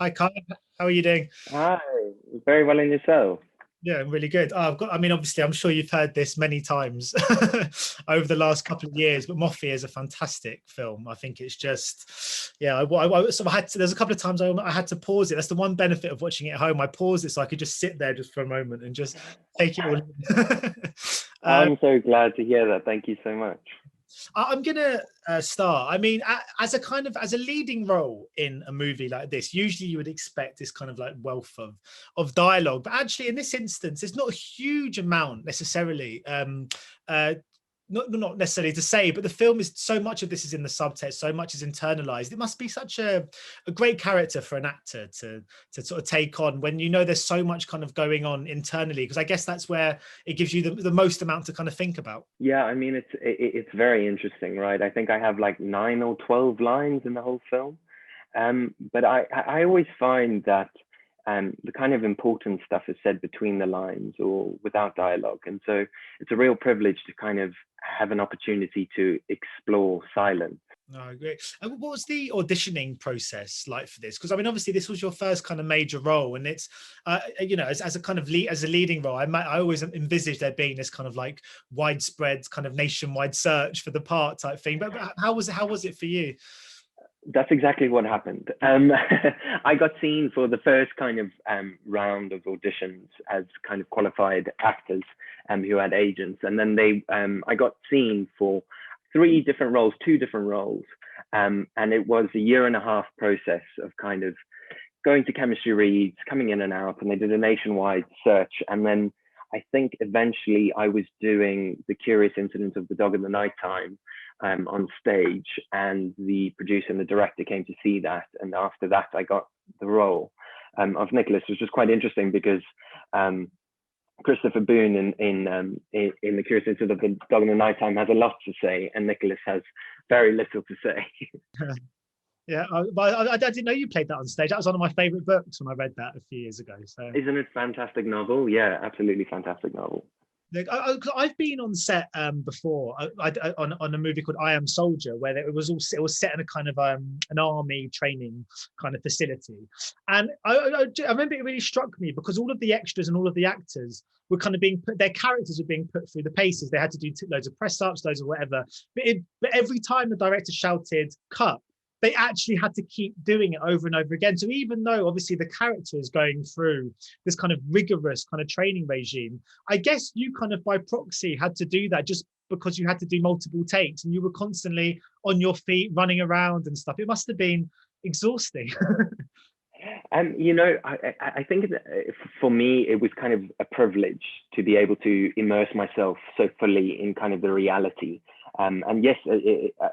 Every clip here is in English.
Hi, Kyle. How are you doing? Hi, very well in yourself. Yeah, I'm really good. I mean, obviously, I'm sure you've heard this many times over the last couple of years, but Moffie is a fantastic film. I think it's just, yeah, I sort of had to, there's a couple of times I had to pause it. That's the one benefit of watching it at home. I paused it so I could just sit there just for a moment and just take it all in. I'm so glad to hear that. Thank you so much. I'm gonna start. I mean, as a kind of as a leading role in a movie like this, usually you would expect this kind of like wealth of dialogue, but actually in this instance, there's not a huge amount necessarily. Not necessarily to say, but the film is so much of this is in the subtext, so much is internalized. It must be such a great character for an actor to sort of take on when you know there's so much kind of going on internally, because I guess that's where it gives you the most amount to kind of think about. Yeah, I mean it's very interesting, right? I think I have like 9 or 12 lines in the whole film, but I always find that the kind of important stuff is said between the lines or without dialogue, and so it's a real privilege to kind of have an opportunity to explore silence. No, I agree. And what was the auditioning process like for this? Because I mean, obviously, this was your first kind of major role, and it's, you know, as a kind of as a leading role, I always envisaged there being this kind of like widespread, kind of nationwide search for the part type thing. But how was it? How was it for you? That's exactly what happened. I got seen for the first kind of round of auditions as kind of qualified actors who had agents, and then I got seen for 3 different roles, 2 different roles, and it was a year-and-a-half process of kind of going to chemistry reads, coming in and out, and they did a nationwide search, and then I think eventually I was doing The Curious Incident of the Dog in the Nighttime on stage, and the producer and the director came to see that, and after that I got the role of Nicholas, which was quite interesting because Christopher Boone in The Curious Incident of the Dog in the Nighttime has a lot to say, and Nicholas has very little to say. Yeah, I didn't know you played that on stage. That was one of my favorite books when I read that a few years ago. So, Isn't it a fantastic novel? Yeah, absolutely fantastic novel. look, I've been on set before on a movie called I Am Soldier, where it was set in a kind of an army training kind of facility, and I remember it really struck me because all of the extras and all of the actors were kind of being put, their characters were being put through the paces. They had to do loads of press ups, loads of whatever. But every time the director shouted cut, they actually had to keep doing it over and over again. So even though obviously the character is going through this kind of rigorous kind of training regime, I guess you kind of by proxy had to do that just because you had to do multiple takes and you were constantly on your feet, running around and stuff. It must have been exhausting. You know, I think for me, it was kind of a privilege to be able to immerse myself so fully in kind of the reality. And yes,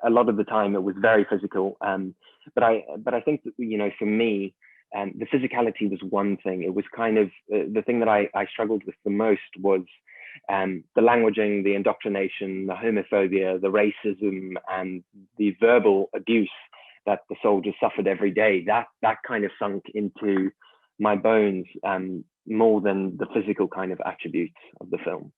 a lot of the time it was very physical. But I think that, you know, for me, the physicality was one thing. It was kind of the thing that I struggled with the most was the languaging, the indoctrination, the homophobia, the racism, and the verbal abuse that the soldiers suffered every day. That kind of sunk into my bones more than the physical kind of attributes of the film.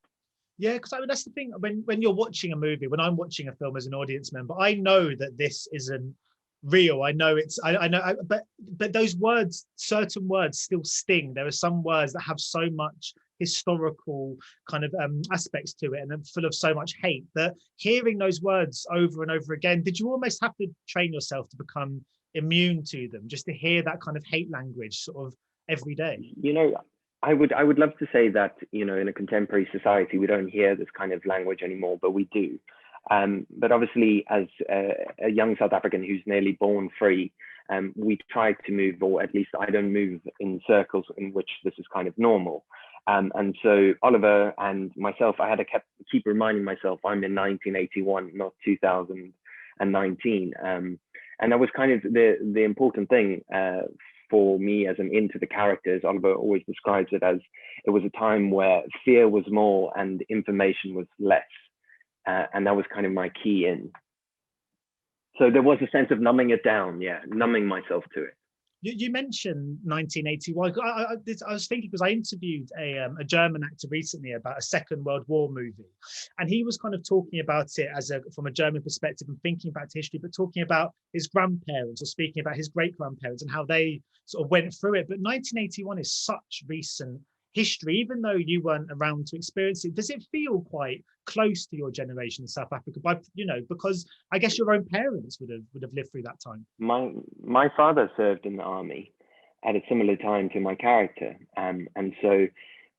Yeah, because I mean that's the thing. When you're watching a movie, when I'm watching a film as an audience member, I know that this isn't real. I know I know, but those words, certain words, still sting. There are some words that have so much historical kind of aspects to it, and then full of so much hate that hearing those words over and over again, did you almost have to train yourself to become immune to them, just to hear that kind of hate language sort of every day? You know, I would love to say that, you know, in a contemporary society we don't hear this kind of language anymore, but we do. But obviously, as a young South African who's nearly born free, we try to move, or at least I don't move in circles in which this is kind of normal. And so Oliver and myself, I had to keep reminding myself I'm in 1981, not 2019. And that was kind of the important thing for me as I'm into the characters. Oliver always describes it as it was a time where fear was more and information was less. And that was kind of my key in. So there was a sense of numbing it down, yeah, numbing myself to it. You mentioned 1981. I was thinking because I interviewed a German actor recently about a Second World War movie, and he was kind of talking about it from a German perspective and thinking about history, but talking about his grandparents or speaking about his great grandparents and how they sort of went through it. But 1981 is such recent history, even though you weren't around to experience it. Does it feel quite close to your generation in South Africa? Because I guess your own parents would have lived through that time. My father served in the army at a similar time to my character, and so,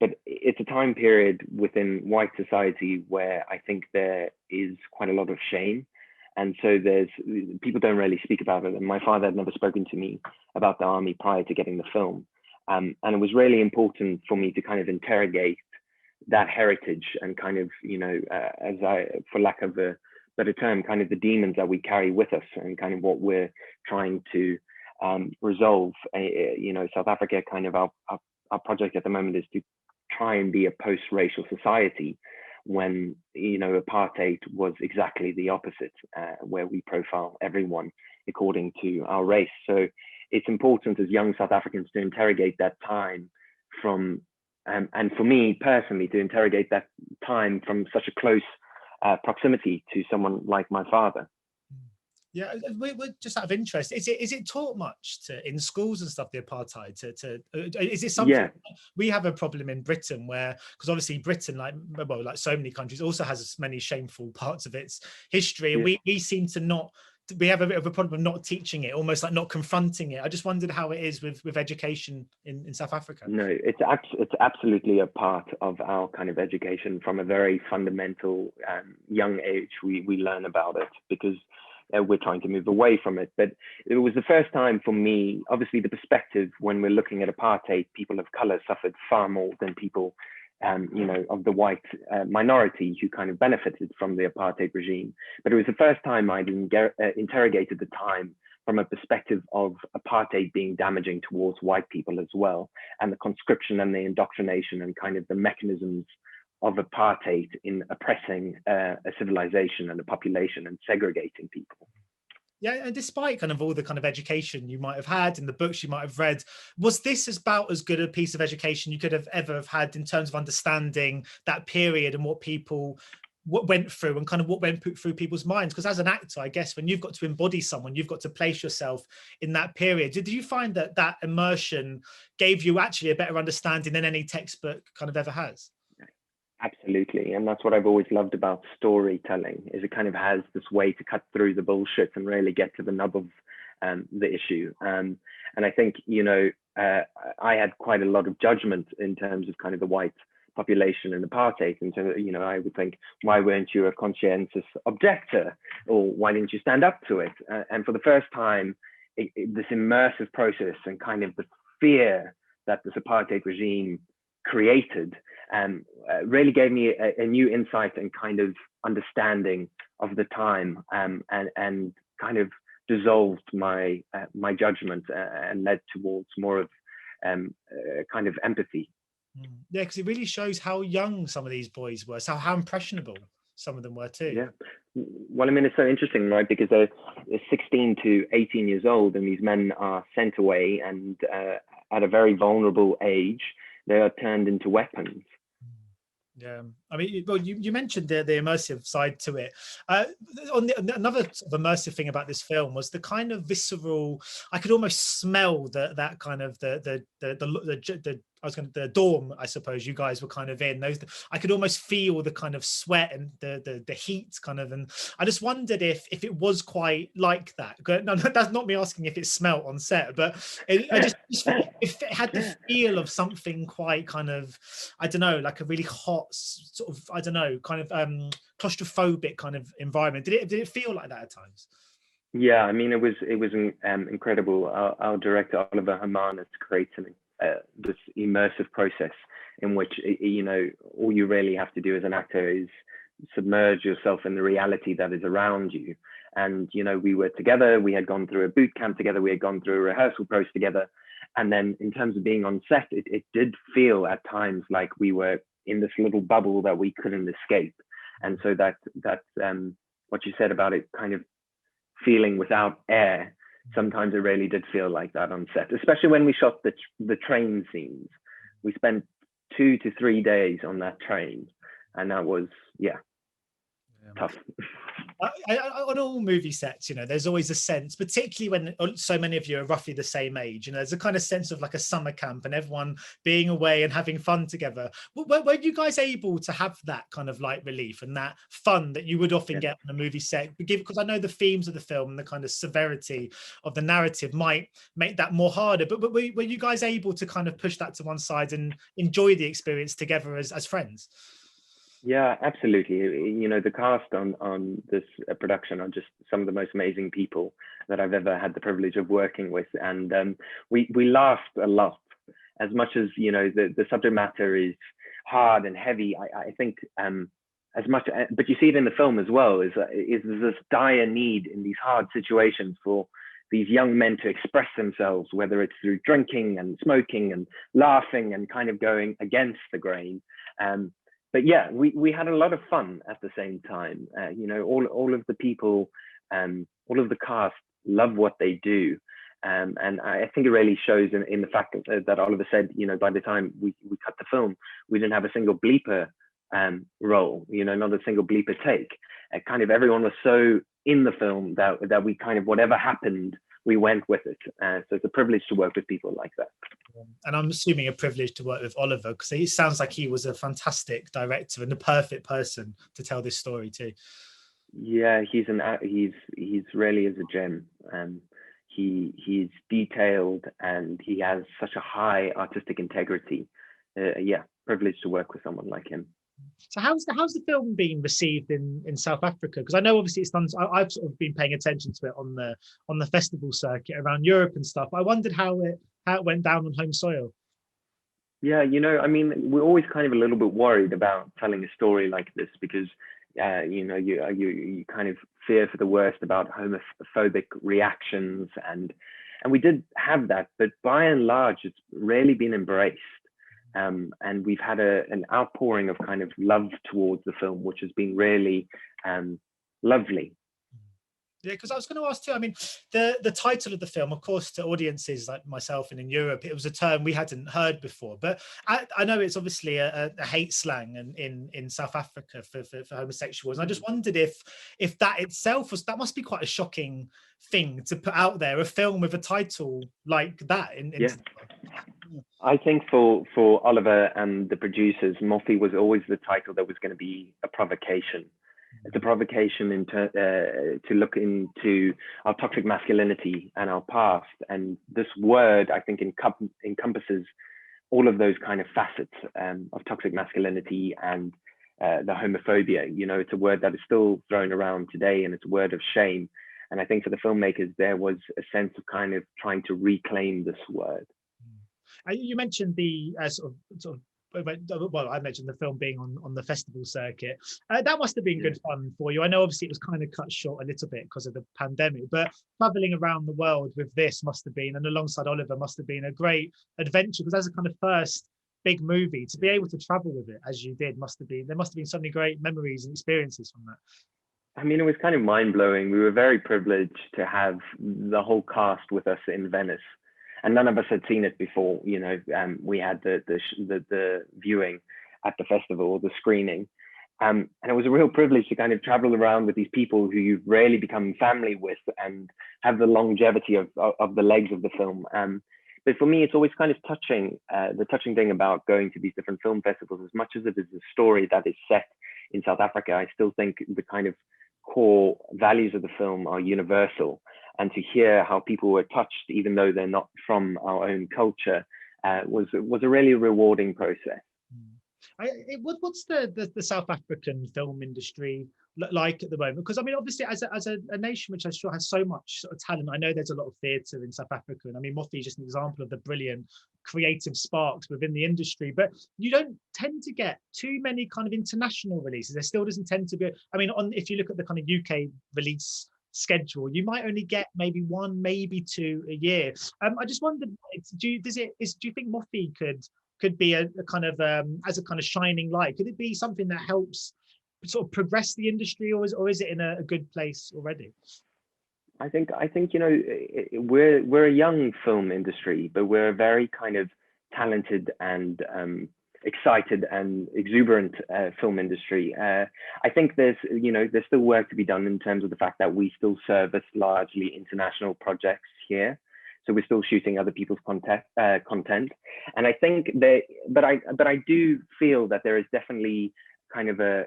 but it's a time period within white society where I think there is quite a lot of shame, and so people don't really speak about it. And my father had never spoken to me about the army prior to getting the film. And it was really important for me to kind of interrogate that heritage and kind of, for lack of a better term, kind of the demons that we carry with us and kind of what we're trying to resolve. South Africa, kind of our project at the moment is to try and be a post-racial society when, apartheid was exactly the opposite, where we profile everyone according to our race. So it's important as young South Africans to interrogate that time from, and for me personally, to interrogate that time from such a close proximity to someone like my father. Yeah, we're just out of interest. Is it taught much in schools and stuff, the apartheid? Is it something? Yeah. We have a problem in Britain where, because obviously Britain, like so many countries, also has many shameful parts of its history, and we seem to not. We have a bit of a problem of not teaching it, almost like not confronting it. I just wondered how it is with education in South Africa. No, it's absolutely a part of our kind of education from a very fundamental young age. We learn about it because we're trying to move away from it. But it was the first time for me, obviously the perspective when we're looking at apartheid, people of color suffered far more than people of the white minority who kind of benefited from the apartheid regime. But it was the first time I'd interrogated the time from a perspective of apartheid being damaging towards white people as well, and the conscription and the indoctrination and kind of the mechanisms of apartheid in oppressing a civilization and a population and segregating people. Yeah, and despite kind of all the kind of education you might have had and the books you might have read, was this about as good a piece of education you could have ever have had in terms of understanding that period and what people went through and kind of what went through people's minds? Because as an actor, I guess when you've got to embody someone, you've got to place yourself in that period. Did you find that immersion gave you actually a better understanding than any textbook kind of ever has? Absolutely. And that's what I've always loved about storytelling, is it kind of has this way to cut through the bullshit and really get to the nub of the issue. And I think, I had quite a lot of judgment in terms of kind of the white population and apartheid. And so, I would think, why weren't you a conscientious objector? Or why didn't you stand up to it? And for the first time, this immersive process and kind of the fear that this apartheid regime created really gave me a new insight and kind of understanding of the time, and kind of dissolved my judgment and led towards more of kind of empathy. Yeah, because it really shows how young some of these boys were, so how impressionable some of them were too. Yeah, well, I mean, it's so interesting, right? Because they're 16 to 18 years old, and these men are sent away, and at a very vulnerable age, they are turned into weapons. Yeah, I mean, well, you mentioned the immersive side to it. Another sort of immersive thing about this film was the kind of visceral. I could almost smell that kind of the dorm, I suppose you guys were kind of in. I could almost feel the kind of sweat and the heat kind of, and I just wondered if it was quite like that. No, that's not me asking if it smelt on set, but if it had the feel of something quite kind of, I don't know, like a really hot sort of, I don't know, kind of claustrophobic kind of environment. Did it feel like that at times? Yeah, I mean, it was incredible. Our director Oliver Hermanus creates this immersive process in which all you really have to do as an actor is submerge yourself in the reality that is around you. And we were together. We had gone through a boot camp together. We had gone through a rehearsal process together. And then in terms of being on set, it did feel at times like we were in this little bubble that we couldn't escape. And so that what you said about it kind of feeling without air sometimes it really did feel like that on set, especially when we shot the train scenes. We spent 2 to 3 days on that train, and that was tough. On all movie sets, you know, there's always a sense, particularly when so many of you are roughly the same age, you know, there's a kind of sense of like a summer camp and everyone being away and having fun together. Were you guys able to have that kind of like relief and that fun that you would often get on a movie set? Because I know the themes of the film and the kind of severity of the narrative might make that more harder, but were you guys able to kind of push that to one side and enjoy the experience together as friends? Yeah, absolutely. You know, the cast on this production are just some of the most amazing people that I've ever had the privilege of working with, and we laughed a lot. As much as, you know, the subject matter is hard and heavy, I think as much, but you see it in the film as well, is this dire need in these hard situations for these young men to express themselves, whether it's through drinking and smoking and laughing and kind of going against the grain. But yeah, we had a lot of fun at the same time. You know, all of the people, all of the cast love what they do. And I think it really shows in the fact that Oliver said, you know, by the time we cut the film, we didn't have a single bleeper roll, you know, not a single bleeper take. Kind of everyone was so in the film that we kind of, whatever happened, we went with it. So it's a privilege to work with people like that. And I'm assuming a privilege to work with Oliver, because he sounds like he was a fantastic director and the perfect person to tell this story too. Yeah, he's really is a gem. He's detailed and he has such a high artistic integrity. Yeah, privileged to work with someone like him. So how's the film been received in South Africa? Because I know obviously it's done. I've sort of been paying attention to it on the festival circuit around Europe and stuff. I wondered how it went down on home soil. Yeah, you know, I mean, we're always kind of a little bit worried about telling a story like this because you know, you kind of fear for the worst about homophobic reactions, and we did have that, but by and large, it's really been embraced. And we've had an outpouring of kind of love towards the film, which has been really lovely. Yeah, because I was going to ask too. I mean, the title of the film, of course, to audiences like myself and in Europe, it was a term we hadn't heard before. But I know it's obviously a hate slang in South Africa for homosexuals. And I just wondered if that itself that must be quite a shocking thing to put out there, a film with a title like that. Yeah. I think for Oliver and the producers, Moffie was always the title that was going to be a provocation. It's a provocation to look into our toxic masculinity and our past. And this word, I think, encompasses all of those kind of facets of toxic masculinity and the homophobia. You know, it's a word that is still thrown around today, and it's a word of shame. And I think for the filmmakers, there was a sense of kind of trying to reclaim this word. You mentioned the well, I mentioned the film being on the festival circuit. That must have been good fun for you. I know obviously it was kind of cut short a little bit because of the pandemic, but traveling around the world with this must have been, and alongside Oliver, must have been a great adventure, because as a kind of first big movie, to be able to travel with it as you did, there must have been so many great memories and experiences from that. I mean, it was kind of mind-blowing. We were very privileged to have the whole cast with us in Venice. And none of us had seen it before. You know, we had the viewing at the festival, the screening, and it was a real privilege to kind of travel around with these people who you've rarely become family with and have the longevity of the legs of the film. But for me, it's always kind of touching. The touching thing about going to these different film festivals, as much as it is a story that is set in South Africa, I still think the kind of core values of the film are universal. And to hear how people were touched, even though they're not from our own culture, was a really rewarding process. What's the South African film industry like at the moment? Because I mean, obviously, as a nation which I'm sure has so much sort of talent, I know there's a lot of theatre in South Africa, and I mean, Moffie is just an example of the brilliant creative sparks within the industry. But you don't tend to get too many kind of international releases. There still doesn't tend to be. I mean, if you look at the kind of UK release schedule, you might only get maybe one, maybe two a year. I just wondered, do you think Moffie could be a kind of as a kind of shining light? Could it be something that helps sort of progress the industry, or is it in a good place already? I think we're a young film industry, but we're a very kind of talented and excited and exuberant film industry. I think there's still work to be done in terms of the fact that we still service largely international projects here. So we're still shooting other people's content, and I think but I do feel that there is definitely kind of a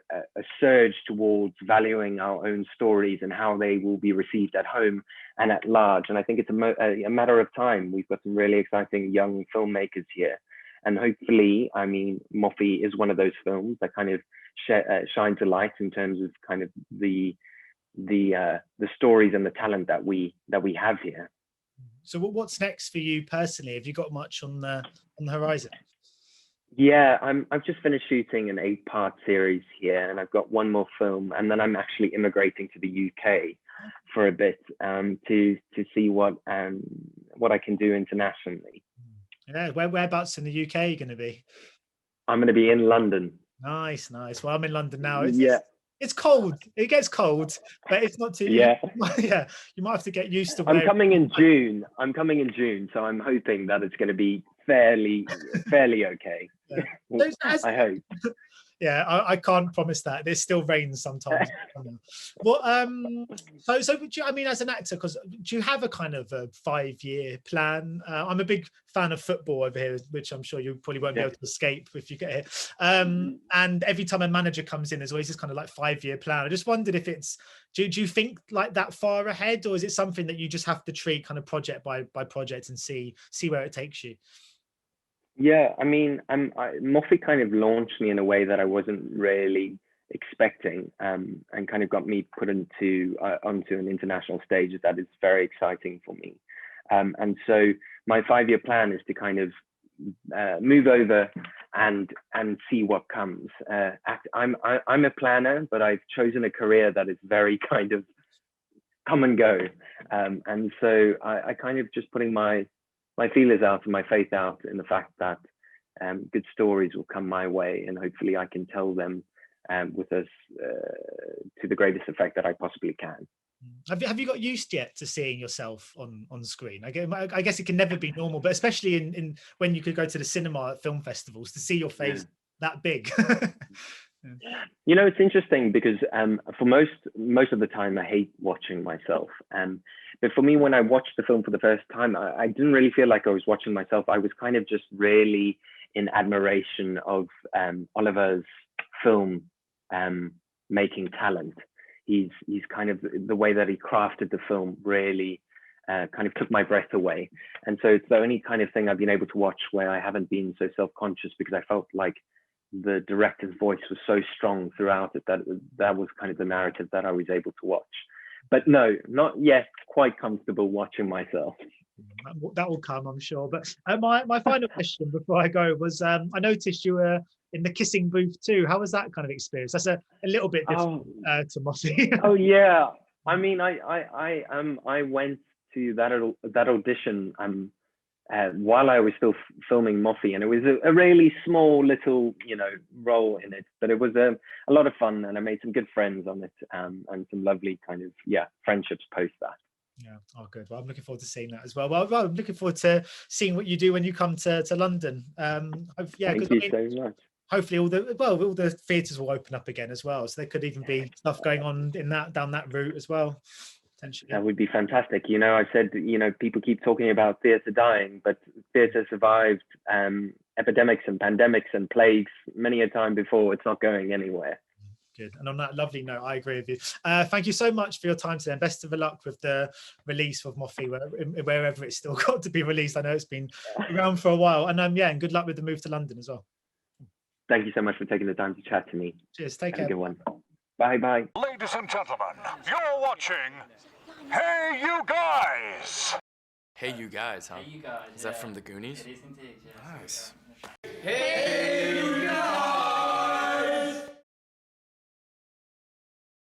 surge towards valuing our own stories and how they will be received at home and at large. And I think it's a matter of time. We've got some really exciting young filmmakers here. And hopefully, I mean, Moffie is one of those films that kind of shines a light in terms of kind of the stories and the talent that we have here. So what's next for you personally? Have you got much on the horizon? Yeah, I've just finished shooting an 8-part series here, and I've got one more film, and then I'm actually immigrating to the UK for a bit to see what I can do internationally. Yeah, whereabouts in the UK are you going to be? I'm going to be in London. Nice. Well, I'm in London now. It's cold. It gets cold, but it's not too. Yeah. Yeah, you might have to get used to. I'm coming in June, so I'm hoping that it's going to be fairly okay. Yeah. I hope. Yeah, I can't promise that. It still rains sometimes. Well, so I mean, as an actor, because do you have a kind of a 5-year plan? I'm a big fan of football over here, which I'm sure you probably won't be able to escape if you get here. And every time a manager comes in, there's always this kind of like 5-year plan. I just wondered if it's, do you think like that far ahead, or is it something that you just have to treat kind of project by project and see where it takes you? Yeah, I mean, Moffie kind of launched me in a way that I wasn't really expecting, and kind of got me put onto an international stage that is very exciting for me. And so my 5-year plan is to kind of move over and see what comes. I'm a planner, but I've chosen a career that is very kind of come and go, and so I kind of just putting my feelers out and my faith out in the fact that good stories will come my way, and hopefully I can tell them with us to the greatest effect that I possibly can. Have you got used yet to seeing yourself on screen? I guess it can never be normal, but especially in when you could go to the cinema at film festivals to see your face that big. You know, it's interesting because for most of the time I hate watching myself, but for me, when I watched the film for the first time, I didn't really feel like I was watching myself. I was kind of just really in admiration of Oliver's film making talent. He's kind of, the way that he crafted the film really kind of took my breath away. And so it's the only kind of thing I've been able to watch where I haven't been so self-conscious, because I felt like the director's voice was so strong throughout it that was kind of the narrative that I was able to watch. But no, not yet quite comfortable watching myself. That will come, I'm sure. But my final question before I go was, I noticed you were in the kissing booth too. How was that kind of experience? That's a little bit different to Moffie. Oh yeah, I mean, I went to that audition while I was still filming Moffie, and it was a really small little role in it, but it was a lot of fun, and I made some good friends on it, and some lovely kind of friendships post that. Yeah. Oh, good. Well, I'm looking forward to seeing that as well. Well, I'm looking forward to seeing what you do when you come to London. Thank you so much. Hopefully all the theatres will open up again as well, so there could even be stuff going on down that route as well. That would be fantastic. I said, people keep talking about theatre dying, but theatre survived epidemics and pandemics and plagues many a time before. It's not going anywhere. Good. And on that lovely note, I agree with you. Thank you so much for your time today, and best of luck with the release of Moffie, wherever it's still got to be released. I know it's been around for a while, and and good luck with the move to London as well. Thank you so much for taking the time to chat to me. Cheers. Take care. Have a good one. Bye. Ladies and gentlemen, you're watching Hey You Guys. Hey You Guys, huh? Hey, you guys. Is that from the Goonies? It is indeed, yes. Nice.